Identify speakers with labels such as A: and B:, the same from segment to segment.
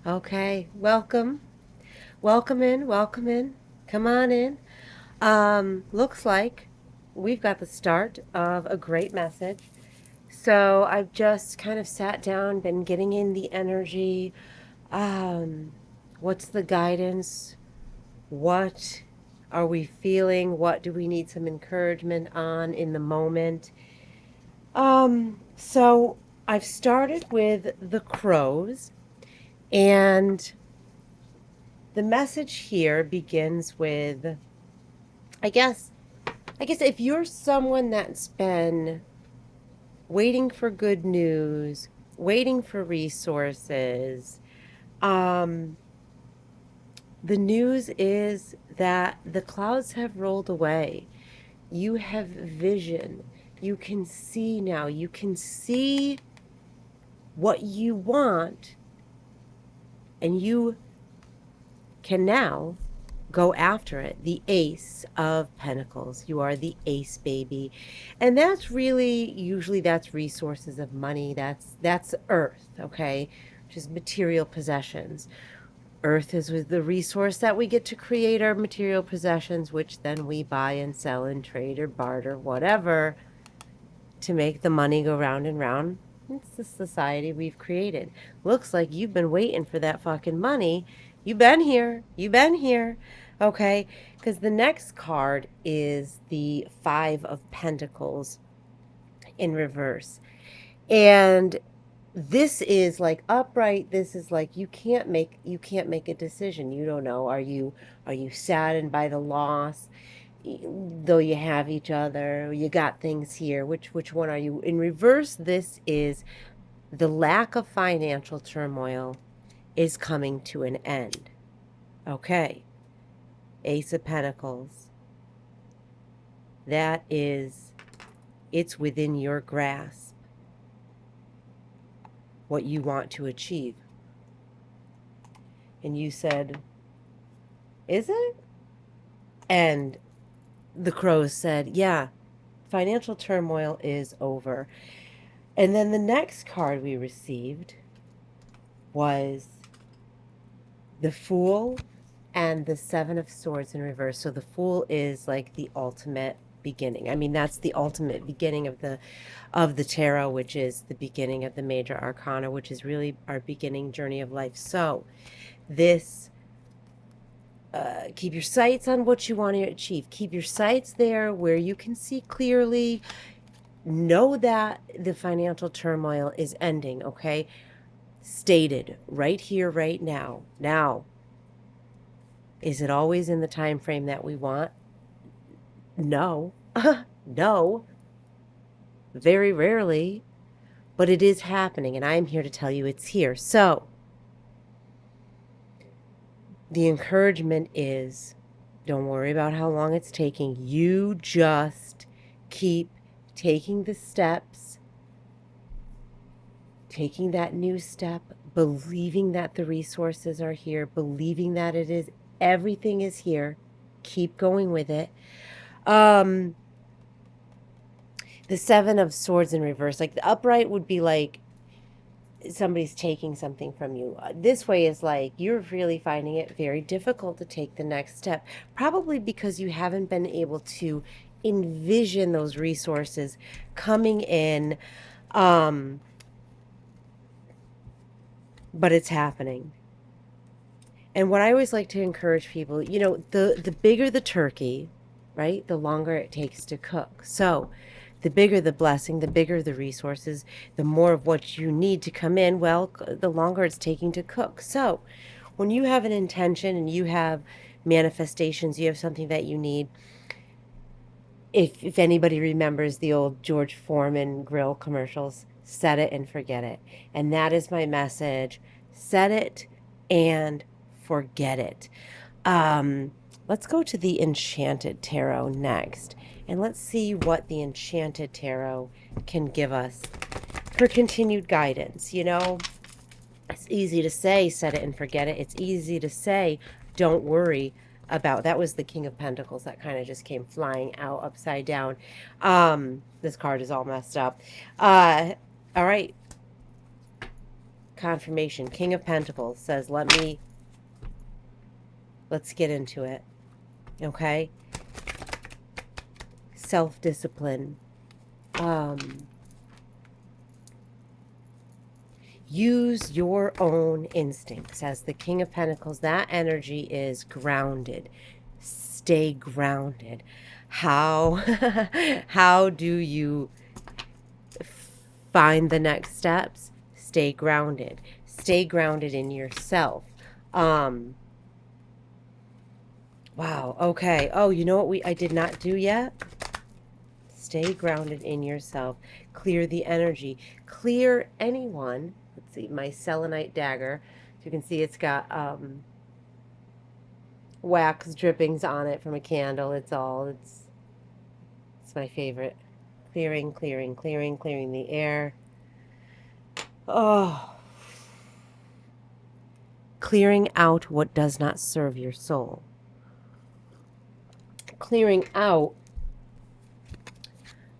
A: Okay, welcome. Welcome in, welcome in. Come on in. Looks like we've got the start of a great message. So I've just kind of sat down, been getting in the energy. Um, what's the guidance? What are we feeling? What do we need some encouragement on in the moment? So I've started with the crows, and the message here begins with, I guess, I guess if you're someone that's been waiting for good news, waiting for resources, um, the news is that the clouds have rolled away. You have vision. You can see now. You can see what you want, and you can now go after it. The Ace of Pentacles. You are the ace, baby. And that's really, usually that's resources of money. That's earth, okay? Which is material possessions. Earth is with the resource that we get to create our material possessions, which then we buy and sell and trade or barter, whatever, to make the money go round and round. It's the society we've created. Looks like you've been waiting for that fucking money. You've been here. You've been here. Okay? Because the next card is the Five of Pentacles in reverse. And this is like upright. This is like you can't make a decision. You don't know. Are you saddened by the loss? Though you have each other, you got things here. Which one are you? In reverse, this is the lack of financial turmoil is coming to an end. Okay. Ace of Pentacles. That is, it's within your grasp what you want to achieve. And you said, is it? And the crows said, yeah, financial turmoil is over. And then the next card we received was the Fool and the Seven of Swords in reverse. So the Fool is like the ultimate beginning. I mean, that's the ultimate beginning of the tarot, which is the beginning of the major arcana, which is really our beginning journey of life. So this keep your sights on what you want to achieve. Keep your sights there where you can see clearly. Know that the financial turmoil is ending, okay? Stated right here, right now. Now, is it always in the time frame that we want? No. No. Very rarely. But it is happening, and I am here to tell you it's here. So, the encouragement is don't worry about how long it's taking. You just keep taking the steps, taking that new step, believing that the resources are here, believing that it is, everything is here. Keep going with it. The Seven of Swords in reverse, like the upright would be like somebody's taking something from you. This way is like you're really finding it very difficult to take the next step, probably because you haven't been able to envision those resources coming in. But it's happening. And what I always like to encourage people, the bigger the turkey, right, the longer it takes to cook. So the bigger the blessing, the bigger the resources, the more of what you need to come in, well, the longer it's taking to cook. So when you have an intention and you have manifestations, you have something that you need. If anybody remembers the old George Foreman grill commercials, set it and forget it. And that is my message. Set it and forget it. Let's go to the Enchanted Tarot next. And let's see what the Enchanted Tarot can give us for continued guidance. It's easy to say, set it and forget it. It's easy to say, don't worry about. That was the King of Pentacles that kind of just came flying out upside down. This card is all messed up. All right. confirmation. King of Pentacles says, let's get into it. Okay? Self-discipline. Use your own instincts. As the King of Pentacles, that energy is grounded. Stay grounded. How do you find the next steps? Stay grounded. Stay grounded in yourself. Wow. Okay. Oh, you know what I did not do yet? Stay grounded in yourself. Clear the energy. Clear anyone. Let's see, my selenite dagger. As you can see, it's got wax drippings on it from a candle. It's my favorite. Clearing, clearing, clearing, clearing the air. Oh. Clearing out what does not serve your soul. Clearing out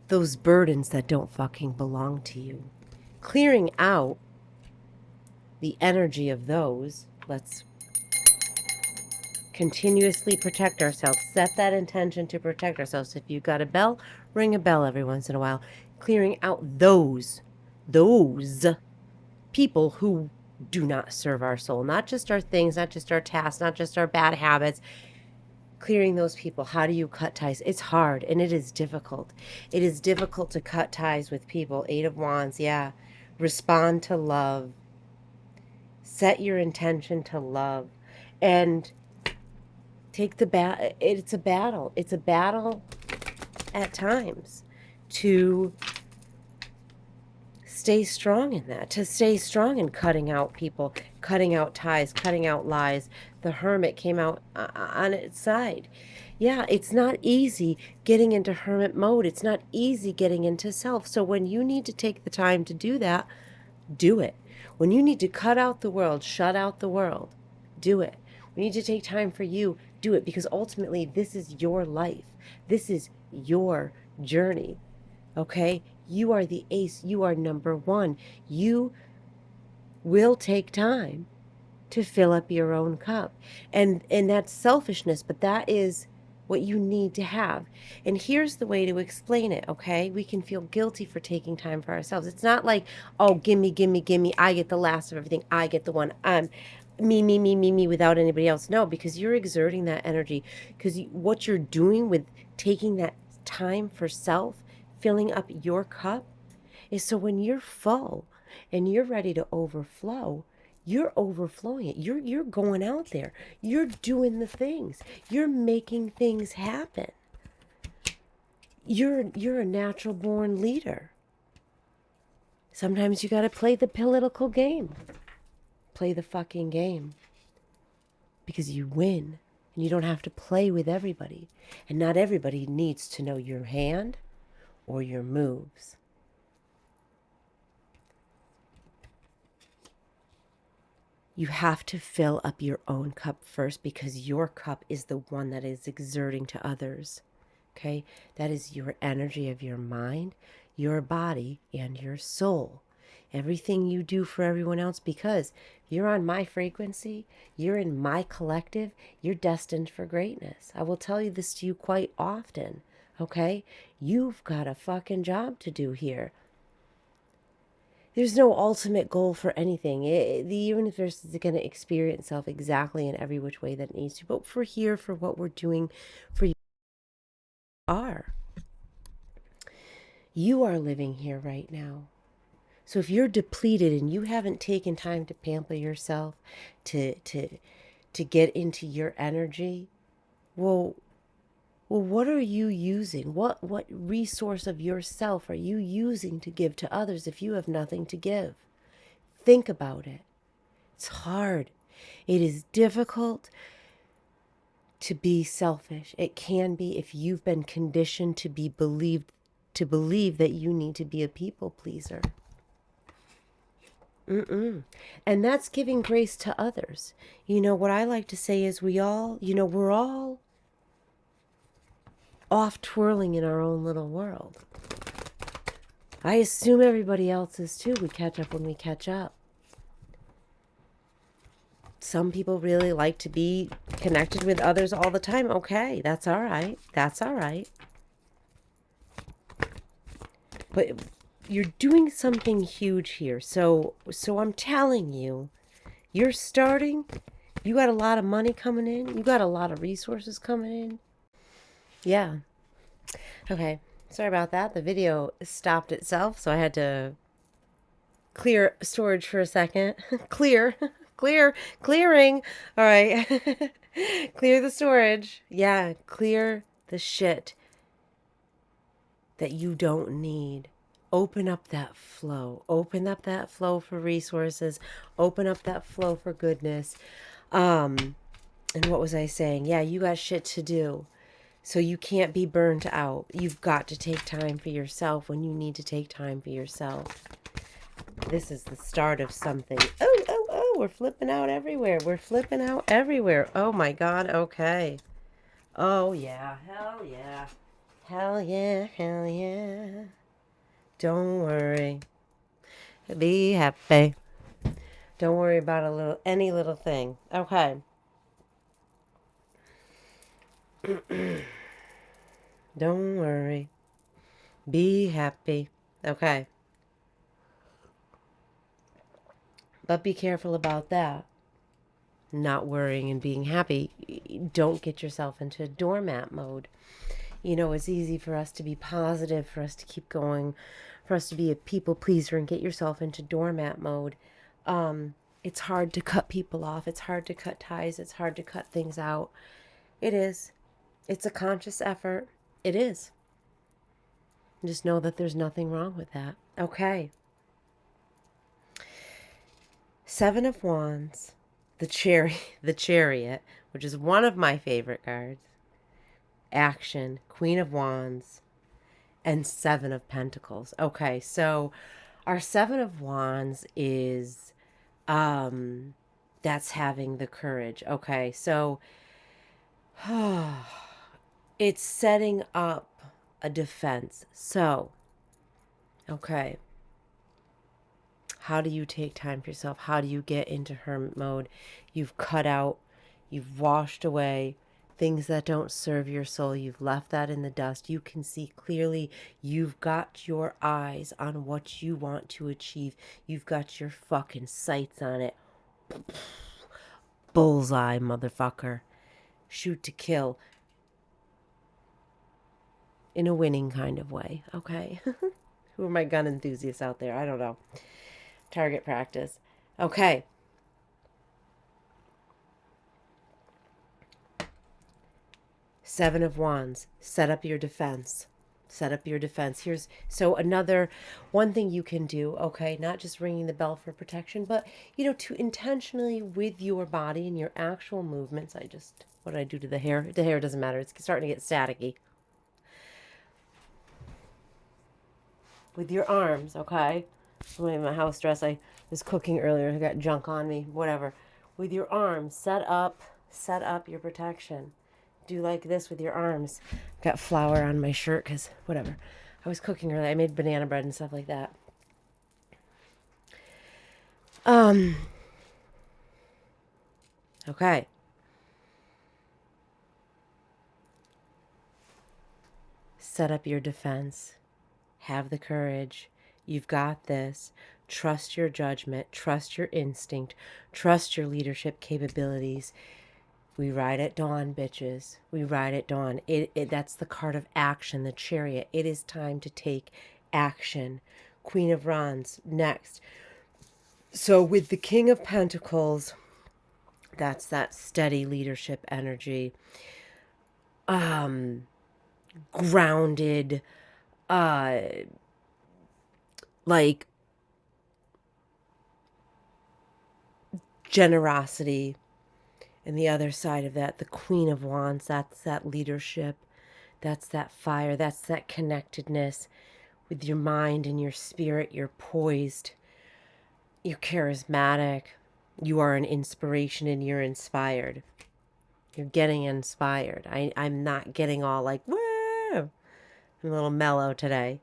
A: those burdens that don't fucking belong to you. Clearing out the energy of those. Let's continuously protect ourselves. Set that intention to protect ourselves. If you've got a bell, ring a bell every once in a while. Clearing out those people who do not serve our soul. Not just our things, not just our tasks, not just our bad habits. Clearing those people. How do you cut ties? It's hard and it is difficult. It is difficult to cut ties with people. 8 of Wands, yeah. Respond to love. Set your intention to love. And take the it's a battle. It's a battle at times to stay strong in that, to stay strong in cutting out people, cutting out ties, cutting out lies. The Hermit came out on its side. Yeah, it's not easy getting into hermit mode. It's not easy getting into self. So when you need to take the time to do that, do it. When you need to cut out the world, shut out the world, do it. We need to take time for you, do it, because ultimately this is your life. This is your journey. Okay? You are the ace. You are number one. You will take time to fill up your own cup. And that's selfishness, but that is what you need to have. And here's the way to explain it, okay? We can feel guilty for taking time for ourselves. It's not like, oh, gimme, gimme, gimme. I get the last of everything. I get the one. Me without anybody else. No, because you're exerting that energy. Because what you're doing with taking that time for self, filling up your cup, is so when you're full and you're ready to overflow, you're overflowing it. You're going out there. You're doing the things. You're making things happen. You're a natural born leader. Sometimes you got to play the political game. Play the fucking game. Because you win. And you don't have to play with everybody. And not everybody needs to know your hand or your moves. You have to fill up your own cup first, because your cup is the one that is exerting to others. Okay? That is your energy of your mind, your body, and your soul. Everything you do for everyone else, because you're on my frequency, you're in my collective, you're destined for greatness. I will tell you this to you quite often. Okay? You've got a fucking job to do here. There's no ultimate goal for anything. The universe is going to experience itself exactly in every which way that it needs to. But for here, for what we're doing for you are living here right now. So if you're depleted and you haven't taken time to pamper yourself, to get into your energy, well, what are you using? What resource of yourself are you using to give to others if you have nothing to give? Think about it. It's hard. It is difficult to be selfish. It can be if you've been conditioned to believe that you need to be a people pleaser. And that's giving grace to others. You know, what I like to say is we're all off twirling in our own little world. I assume everybody else is too. We catch up when we catch up. Some people really like to be connected with others all the time. Okay, that's all right. That's all right. But you're doing something huge here. So I'm telling you, you're starting. You got a lot of money coming in. You got a lot of resources coming in. Yeah. Okay. Sorry about that. The video stopped itself, so I had to clear storage for a second. Clearing. All right. Clear the storage. Yeah, clear the shit that you don't need. Open up that flow. Open up that flow for resources. Open up that flow for goodness. And what was I saying? Yeah, you got shit to do. So you can't be burnt out. You've got to take time for yourself when you need to take time for yourself. This is the start of something. Oh, we're flipping out everywhere. We're flipping out everywhere. Oh my God, okay. Oh yeah, hell yeah. Hell yeah, hell yeah. Don't worry. Be happy. Don't worry about any little thing. Okay. Don't worry. Be happy. Okay. But be careful about that. Not worrying and being happy. Don't get yourself into doormat mode. You know, it's easy for us to be positive, for us to keep going, for us to be a people pleaser and get yourself into doormat mode. It's hard to cut people off. It's hard to cut ties. It's hard to cut things out. It is. It's a conscious effort. It is. Just know that there's nothing wrong with that. Okay. Seven of Wands, the Chariot, which is one of my favorite cards. Action, Queen of Wands, and Seven of Pentacles. Okay, so our Seven of Wands is that's having the courage. Okay, so it's setting up a defense. So, okay. How do you take time for yourself? How do you get into hermit mode? You've cut out, you've washed away things that don't serve your soul. You've left that in the dust. You can see clearly. You've got your eyes on what you want to achieve. You've got your fucking sights on it. Bullseye, motherfucker. Shoot to kill. In a winning kind of way, okay? Who are my gun enthusiasts out there? I don't know. Target practice. Okay. Seven of Wands. Set up your defense. Set up your defense. Here's so another one thing you can do, okay? Not just ringing the bell for protection, but to intentionally with your body and your actual movements. What did I do to the hair? The hair doesn't matter. It's starting to get staticky. With your arms, okay? I'm my house dress. I was cooking earlier. I got junk on me. Whatever. With your arms, set up your protection. Do like this with your arms. Got flour on my shirt because whatever. I was cooking earlier. I made banana bread and stuff like that. Okay. Set up your defense. Have the courage. You've got this. Trust your judgment. Trust your instinct. Trust your leadership capabilities. We ride at dawn, bitches. We ride at dawn. That's the card of action, the Chariot. It is time to take action. Queen of Wands, next. So with the King of Pentacles, that's that steady leadership energy. Grounded, like generosity. And the other side of that, the Queen of Wands, that's that leadership. That's that fire. That's that connectedness with your mind and your spirit. You're poised. You're charismatic. You are an inspiration and you're inspired. You're getting inspired. I'm not getting all like, woo! I'm a little mellow today.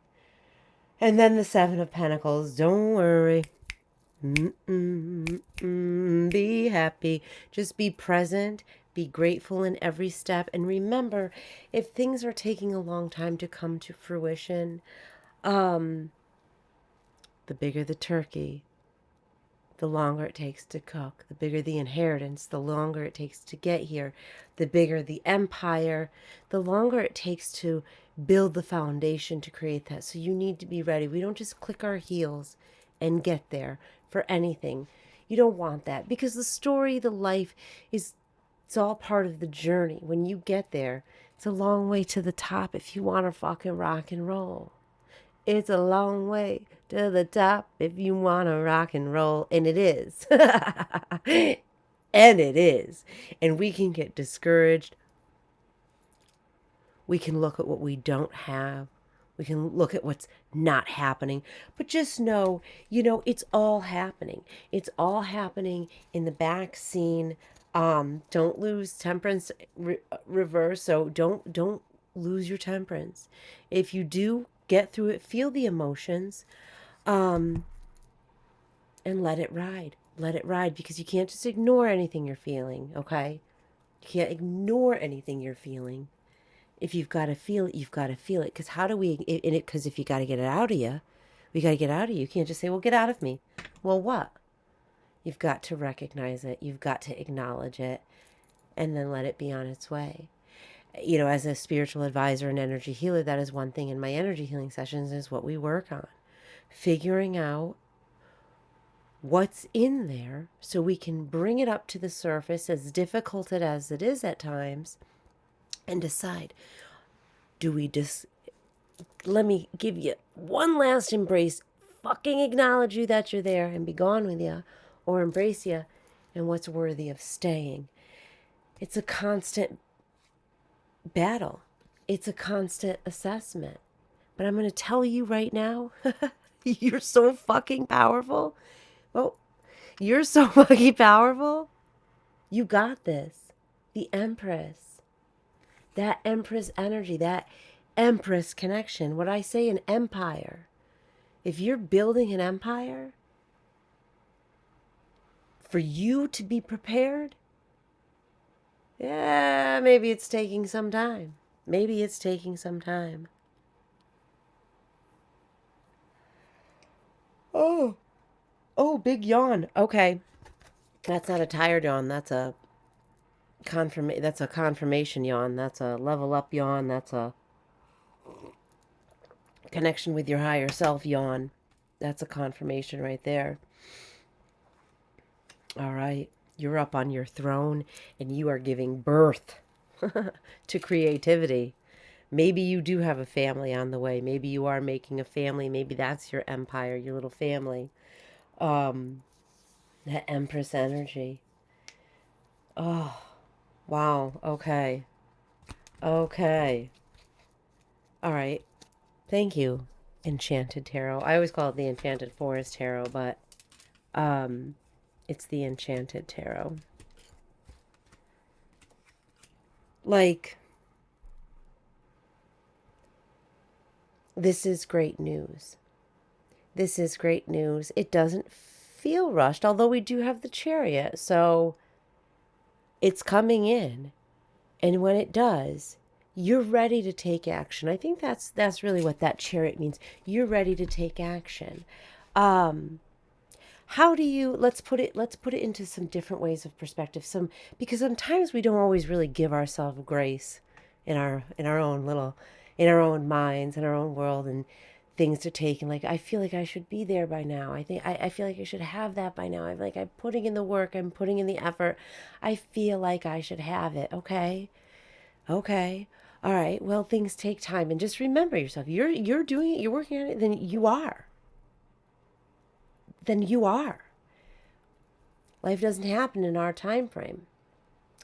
A: And then the Seven of Pentacles. Don't worry. Be happy. Just be present. Be grateful in every step. And remember, if things are taking a long time to come to fruition, the bigger the turkey, the longer it takes to cook. The bigger the inheritance, the longer it takes to get here. The bigger the empire, the longer it takes to build the foundation to create that. So you need to be ready. We don't just click our heels and get there for anything. You don't want that, because the story, the life is, it's all part of the journey. When you get there, it's a long way to the top if you want to fucking rock and roll. It's a long way to the top if you want to rock and roll. And it is. And it is. And we can get discouraged. We can look at what we don't have. We can look at what's not happening. But just know, it's all happening. It's all happening in the back scene. Don't lose temperance reverse. So don't lose your temperance. If you do, get through it, feel the emotions, and let it ride. Let it ride, because you can't just ignore anything you're feeling, okay? You can't ignore anything you're feeling. If you've got to feel it, you've got to feel it. Because how do we, in it? Because if you got to get it out of you, we got to get out of you. You can't just say, well, get out of me. Well, what? You've got to recognize it. You've got to acknowledge it, and then let it be on its way. As a spiritual advisor and energy healer, that is one thing in my energy healing sessions is what we work on. Figuring out what's in there so we can bring it up to the surface, as difficult as it is at times, and decide, do we just, let me give you one last embrace, fucking acknowledge you that you're there and be gone with you, or embrace you and what's worthy of staying. It's a constant battle. It's a constant assessment. But I'm going to tell you right now, you're so fucking powerful. Well, you're so fucking powerful. You got this. The Empress. That Empress energy, that Empress connection. What I say, an empire. If you're building an empire, for you to be prepared, yeah, maybe it's taking some time. Maybe it's taking some time. Oh, big yawn. Okay. That's not a tired yawn. That's a confirmation yawn. That's a level up yawn. That's a connection with your higher self yawn. That's a confirmation right there. All right. You're up on your throne and you are giving birth to creativity. Maybe you do have a family on the way. Maybe you are making a family. Maybe that's your empire, your little family. That Empress energy. Oh, wow. Okay. Okay. All right. Thank you, Enchanted Tarot. I always call it the Enchanted Forest Tarot, but it's the Enchanted Tarot. Like, this is great news. This is great news. It doesn't feel rushed, although we do have the Chariot, so it's coming in. And when it does, you're ready to take action. I think that's really what that Chariot means. You're ready to take action. How do you, let's put it into some different ways of perspective. Because sometimes we don't always really give ourselves grace in our own minds, in our own world, and things are taken. Like, I feel like I should be there by now. I feel like I should have that by now. I'm putting in the work, I'm putting in the effort. I feel like I should have it. Okay. All right. Well, things take time, and just remember yourself. You're doing it, you're working on it, then you are. Life doesn't happen in our time frame.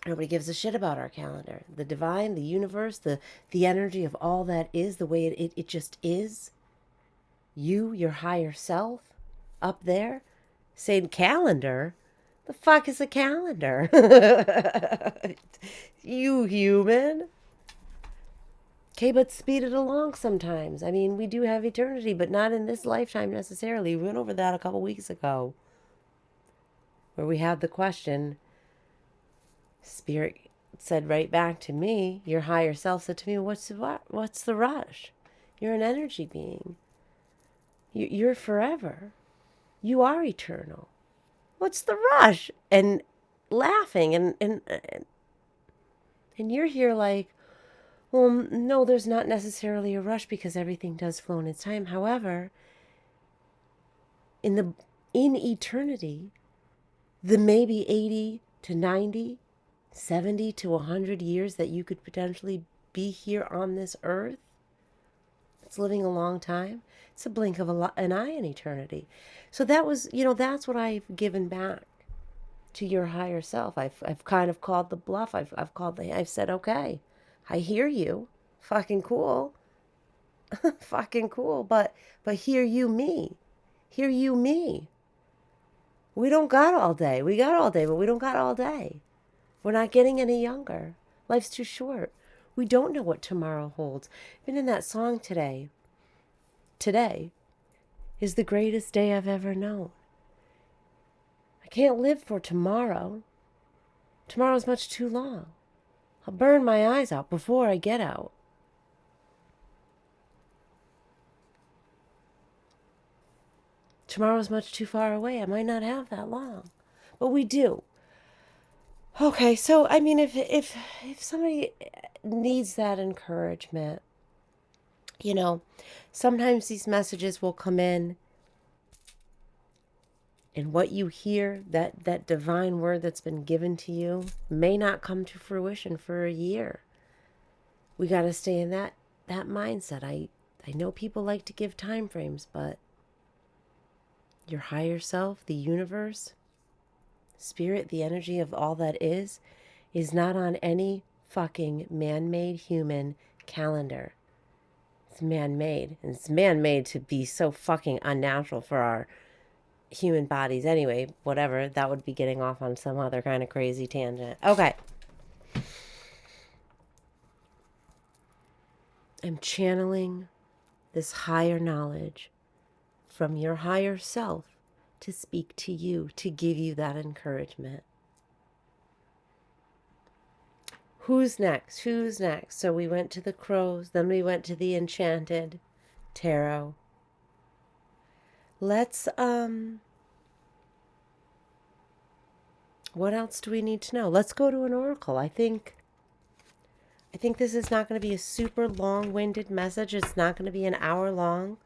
A: Nobody gives a shit about our calendar. The divine, the universe, the energy of all that is, the way it just is. You, your higher self, up there, saying calendar? The fuck is a calendar? You human. Okay, but speed it along sometimes. I mean, we do have eternity, but not in this lifetime necessarily. We went over that a couple weeks ago. where we had the question, Spirit said right back to me, your higher self said to me, what's the rush? You're an energy being. You're forever. You are eternal. What's the rush? And laughing and you're here like, well, no, there's not necessarily a rush because everything does flow in its time. However, in eternity, the maybe 80 to 90, 70 to 100 years that you could potentially be here on this earth, it's living a long time. It's a blink of an eye in eternity. So that was, that's what I've given back to your higher self. I've kind of called the bluff. I've said, okay, I hear you. Fucking cool. Fucking cool. But hear you me. Hear you me. We don't got all day. We got all day, but we don't got all day. We're not getting any younger. Life's too short. We don't know what tomorrow holds. Been in that song today. Today is the greatest day I've ever known. I can't live for tomorrow. Tomorrow's much too long. I'll burn my eyes out before I get out. Tomorrow's much too far away. I might not have that long. But we do. Okay, so I mean, if somebody needs that encouragement, sometimes these messages will come in, and what you hear, that divine word that's been given to you, may not come to fruition for a year. We got to stay in that mindset. I know people like to give time frames, but your higher self, the universe, spirit, the energy of all that is not on any fucking man-made human calendar. It's man-made. And it's man-made to be so fucking unnatural for our human bodies anyway. Whatever. That would be getting off on some other kind of crazy tangent. Okay. I'm channeling this higher knowledge from your higher self to speak to you, to give you that encouragement. Who's next? So we went to the crows, then we went to the enchanted tarot. Let's, what else do we need to know? Let's go to an oracle. I think this is not going to be a super long-winded message. It's not going to be an hour long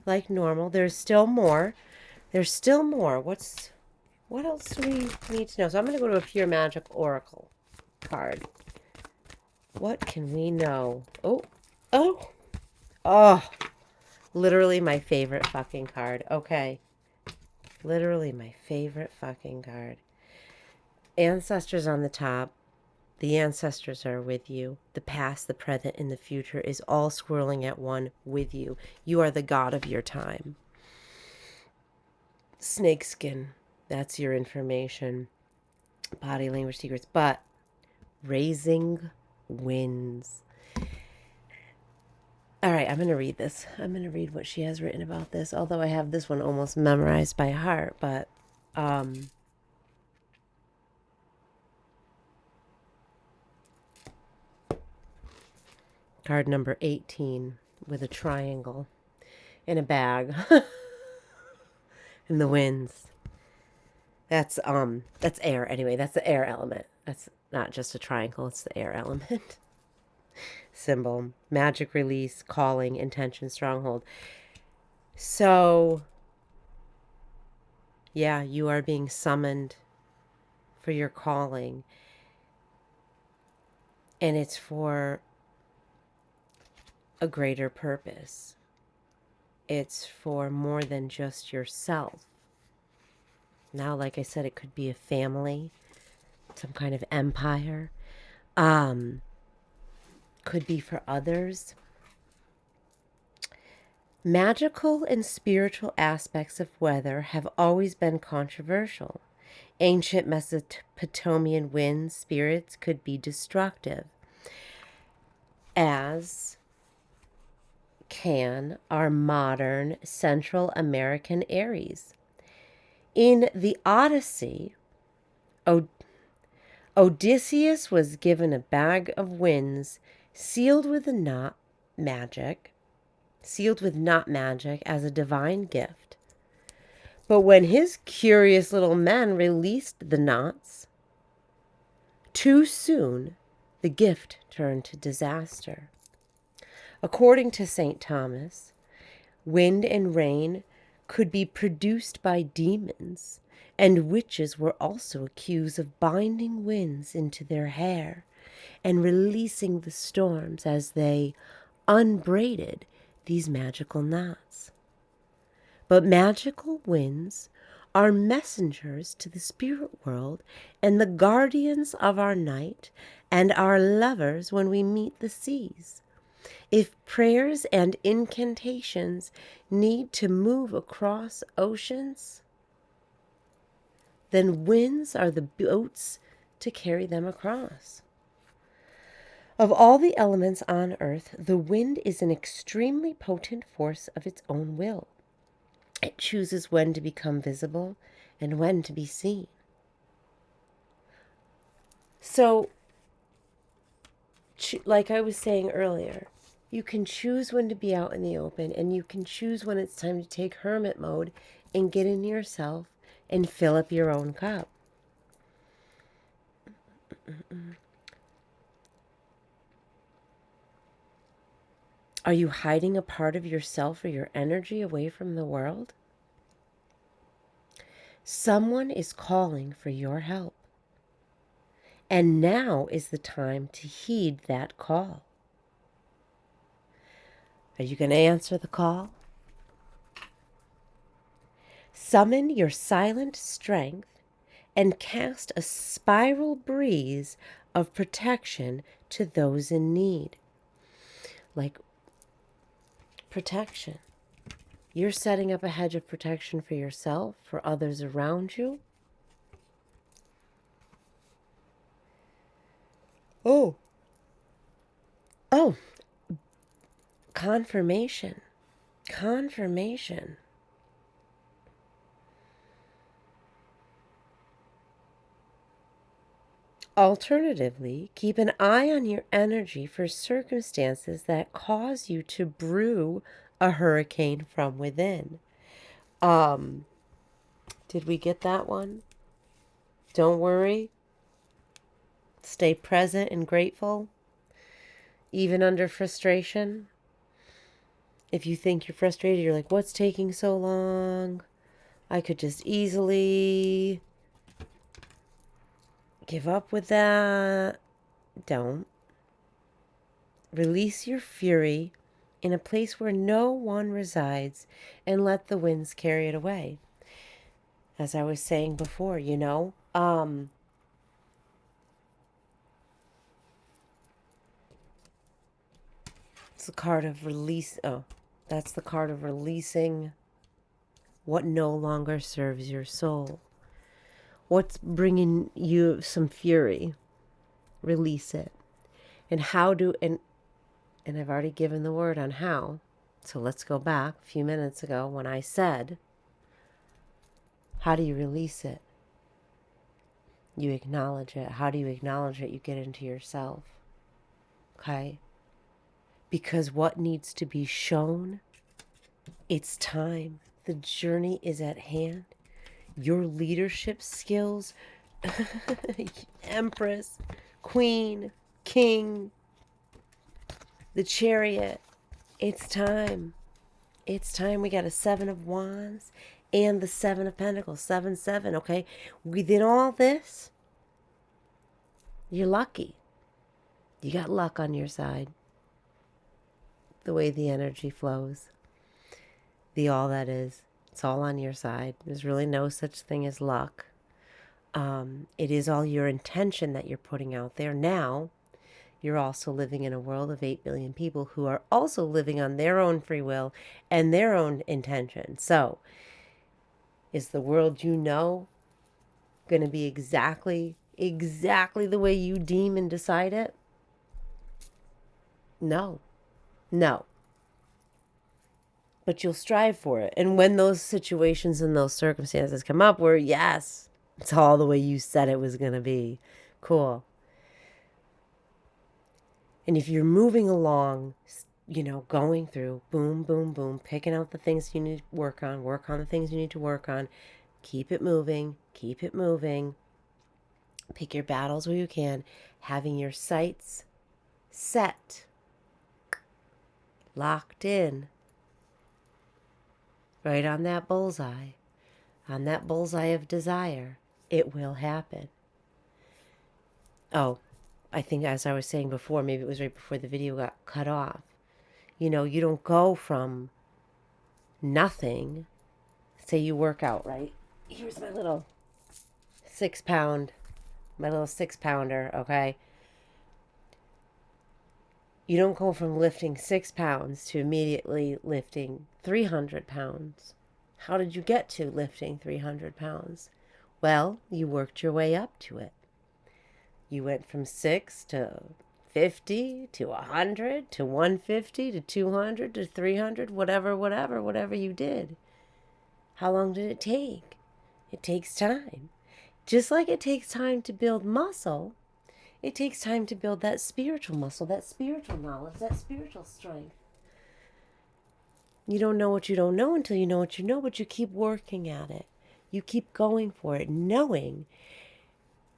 A: like normal. There's still more. What else do we need to know? So I'm going to go to a pure magic oracle card. What can we know? Oh, literally my favorite fucking card. Okay. Literally my favorite fucking card. Ancestors on the top. The ancestors are with you. The past, the present, and the future is all swirling at one with you. You are the god of your time. Snakeskin. That's your information. Body language secrets. But raising winds. All right, I'm going to read this. I'm going to read what she has written about this. Although I have this one almost memorized by heart. But card number 18 with a triangle in a bag. In the winds. That's air anyway. That's the air element. That's not just a triangle, it's the air element. Symbol. Magic release, calling, intention, stronghold. So yeah, you are being summoned for your calling. And it's for a greater purpose. It's for more than just yourself. Now, like I said, it could be a family, some kind of empire. Could be for others. Magical and spiritual aspects of weather have always been controversial. Ancient Mesopotamian wind spirits could be destructive, as can our modern Central American Aries. In the Odyssey, O- Odysseus was given a bag of winds sealed with knot magic as a divine gift. But when his curious little men released the knots, too soon the gift turned to disaster. According to St. Thomas, wind and rain could be produced by demons, and witches were also accused of binding winds into their hair and releasing the storms as they unbraided these magical knots. But magical winds are messengers to the spirit world and the guardians of our night and our lovers when we meet the seas. If prayers and incantations need to move across oceans, then winds are the boats to carry them across. Of all the elements on earth, the wind is an extremely potent force of its own will. It chooses when to become visible and when to be seen. So, like I was saying earlier, you can choose when to be out in the open, and you can choose when it's time to take hermit mode and get into yourself and fill up your own cup. Are you hiding a part of yourself or your energy away from the world? Someone is calling for your help. And now is the time to heed that call. Are you going to answer the call? Summon your silent strength and cast a spiral breeze of protection to those in need. Like protection. You're setting up a hedge of protection for yourself, for others around you. Oh, confirmation. Alternatively, keep an eye on your energy for circumstances that cause you to brew a hurricane from within. Did we get that one? Don't worry. Stay present and grateful, even under frustration. If you think you're frustrated, you're like, what's taking so long? I could just easily give up with that. Don't. Release your fury in a place where no one resides and let the winds carry it away. As I was saying before, it's the card of release. Oh, that's the card of releasing what no longer serves your soul. What's bringing you some fury? Release it. And and I've already given the word on how. So let's go back a few minutes ago when I said, how do you release it? You acknowledge it. How do you acknowledge it? You get into yourself. Okay? Because what needs to be shown, it's time. The journey is at hand. Your leadership skills, Empress, Queen, King, the Chariot. It's time. It's time. We got a 7 of Wands and the 7 of Pentacles. 7, 7, okay? Within all this, you're lucky. You got luck on your side. The way the energy flows. The all that is. It's all on your side. There's really no such thing as luck. It is all your intention that you're putting out there. Now, you're also living in a world of 8 billion people who are also living on their own free will and their own intention. So, is the world you know going to be exactly the way you deem and decide it? No. But you'll strive for it. And when those situations and those circumstances come up where, yes, It's all the way you said it was going to be. Cool. And if you're moving along, going through, boom, boom, boom, picking out the things you need to work on the things you need to work on, keep it moving, pick your battles where you can, having your sights set, locked in, right on that bullseye of desire. It will happen. Oh, I think as I was saying before, maybe it was right before the video got cut off. You don't go from nothing. Say you work out, right? Here's my little 6-pounder, okay? You don't go from lifting 6 pounds to immediately lifting 300 pounds. How did you get to lifting 300 pounds? Well, you worked your way up to it. You went from 6 to 50 to 100 to 150 to 200 to 300, whatever you did. How long did it take? It takes time. Just like it takes time to build muscle, it takes time to build that spiritual muscle, that spiritual knowledge, that spiritual strength. You don't know what you don't know until you know what you know, but you keep working at it. You keep going for it, knowing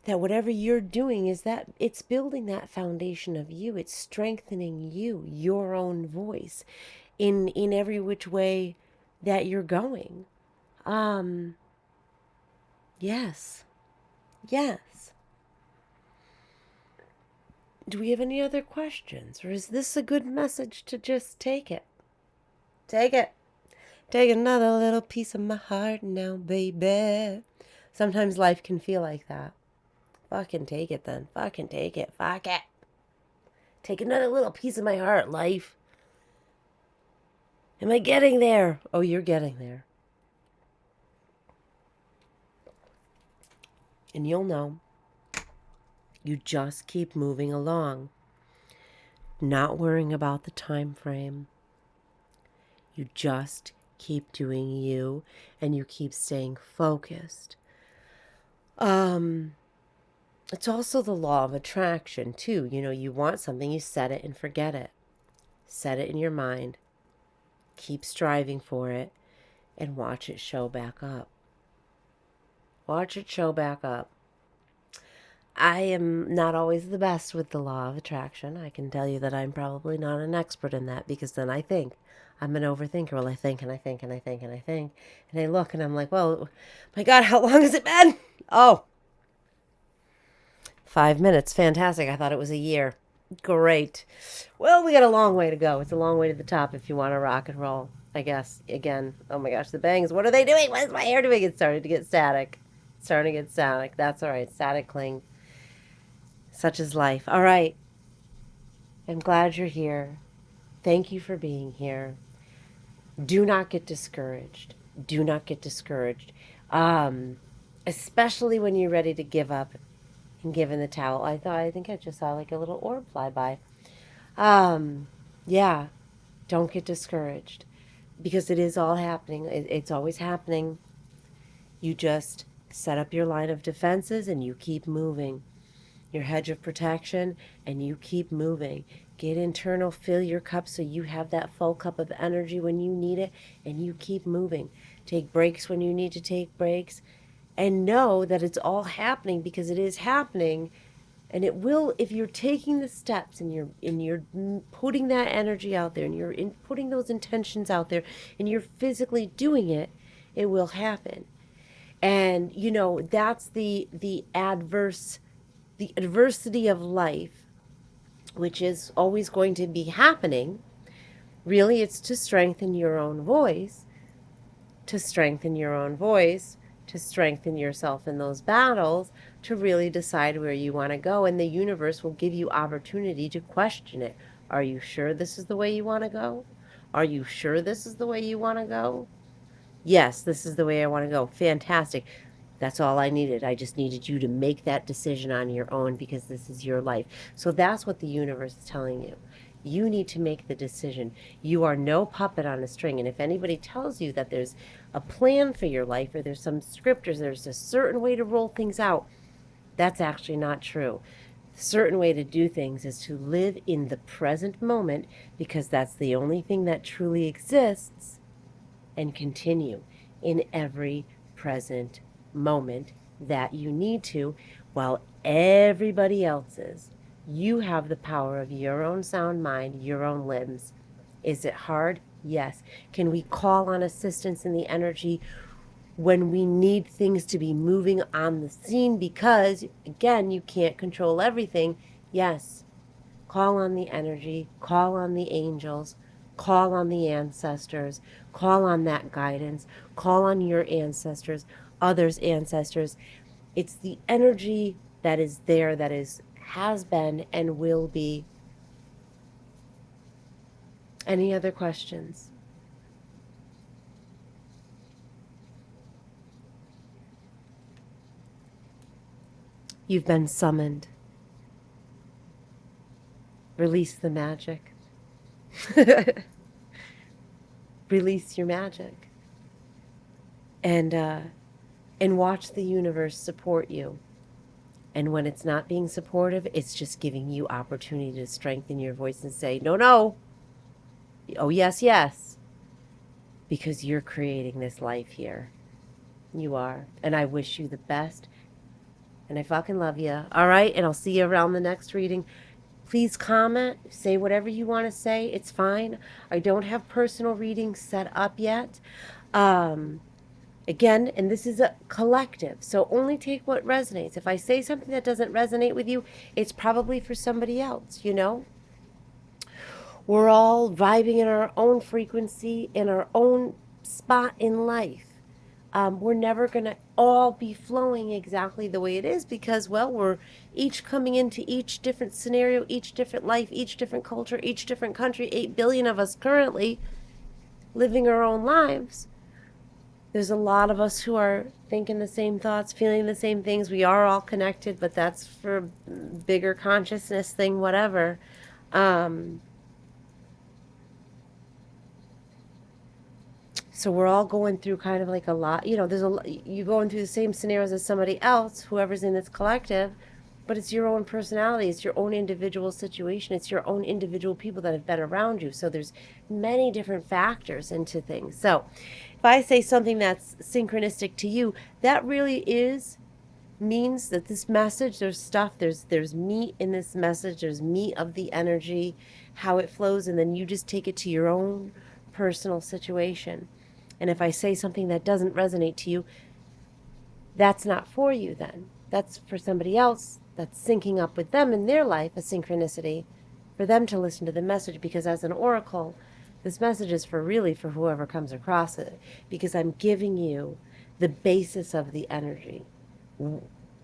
A: that whatever you're doing is that it's building that foundation of you. It's strengthening you, your own voice in every which way that you're going. Yes. Do we have any other questions? Or is this a good message to just take it? Take it. Take another little piece of my heart now, baby. Sometimes life can feel like that. Fucking take it then. Fucking take it. Fuck it. Take another little piece of my heart, life. Am I getting there? Oh, you're getting there. And you'll know. You just keep moving along. Not worrying about the time frame. You just keep doing you, and you keep staying focused. It's also the law of attraction, too. You want something, you set it and forget it. Set it in your mind. Keep striving for it, and watch it show back up. Watch it show back up. I am not always the best with the law of attraction. I can tell you that I'm probably not an expert in that, because then I think. I'm an overthinker. Well, I think and I think and I think and I think. And I look and I'm like, well, my God, how long has it been? Oh, 5 minutes. Fantastic. I thought it was a year. Great. Well, we got a long way to go. It's a long way to the top if you want to rock and roll, I guess. Again, oh my gosh, the bangs. What are they doing? What is my hair doing? It started to get static. That's all right. Static cling. Such is life. All right. I'm glad you're here. Thank you for being here. Do not get discouraged. Especially when you're ready to give up and give in the towel. I think I just saw like a little orb fly by. Yeah, don't get discouraged, because it is all happening. It's always happening. You just set up your line of defenses and you keep moving. Your hedge of protection, and you keep moving. Get internal, fill your cup so you have that full cup of energy when you need it, and you keep moving. Take breaks when you need to take breaks, and know that it's all happening, because it is happening. And it will, if you're taking the steps and you're putting that energy out there, and you're putting those intentions out there, and you're physically doing it, it will happen. And that's the adversity of life, which is always going to be happening. Really, it's to strengthen your own voice, to strengthen yourself in those battles, to really decide where you want to go. And the universe will give you opportunity to question it. Are you sure this is the way you want to go? Are you sure this is the way you want to go? Yes, this is the way I want to go. Fantastic. That's all I needed. I just needed you to make that decision on your own, because this is your life. So that's what the universe is telling you. You need to make the decision. You are no puppet on a string. And if anybody tells you that there's a plan for your life or there's some script or there's a certain way to roll things out, that's actually not true. The certain way to do things is to live in the present moment, because that's the only thing that truly exists, and continue in every present moment that you need to, while everybody else is. You have the power of your own sound mind, your own limbs. Is it hard? Yes. Can we call on assistance in the energy when we need things to be moving on the scene? Because, again, you can't control everything. Yes. Call on the energy, call on the angels, call on the ancestors, call on that guidance, call on your ancestors, others' ancestors. It's the energy that is there, that has been and will be. Any other questions? You've been summoned. Release the magic. Release your magic. And watch the universe support you. And when it's not being supportive, it's just giving you opportunity to strengthen your voice and say, no, no. Oh, yes, yes. Because you're creating this life here. You are. And I wish you the best. And I fucking love you. All right? And I'll see you around the next reading. Please comment. Say whatever you want to say. It's fine. I don't have personal readings set up yet. Again, and this is a collective, so only take what resonates. If I say something that doesn't resonate with you, it's probably for somebody else, you know? We're all vibing in our own frequency, in our own spot in life. We're never going to all be flowing exactly the way it is, because, well, we're each coming into each different scenario, each different life, each different culture, each different country, 8 billion of us currently living our own lives. There's a lot of us who are thinking the same thoughts, feeling the same things. We are all connected, but that's for bigger consciousness thing, whatever. So we're all going through kind of like a lot, you know, you're going through the same scenarios as somebody else, whoever's in this collective, but it's your own personality. It's your own individual situation. It's your own individual people that have been around you. So there's many different factors into things. So if I say something that's synchronistic to you, that really means that this message, there's meat in this message. There's meat of the energy, how it flows, and then you just take it to your own personal situation. And if I say something that doesn't resonate to you, that's not for you then. That's for somebody else that's syncing up with them in their life, a synchronicity, for them to listen to the message. Because as an oracle, this message is for whoever comes across it. Because I'm giving you the basis of the energy,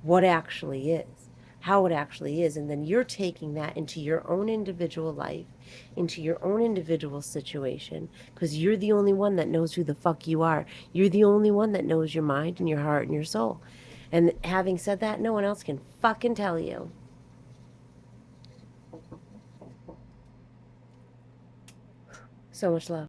A: what actually is, how it actually is. And then you're taking that into your own individual life, into your own individual situation, because you're the only one that knows who the fuck you are. You're the only one that knows your mind and your heart and your soul. And having said that, no one else can fucking tell you. So much love.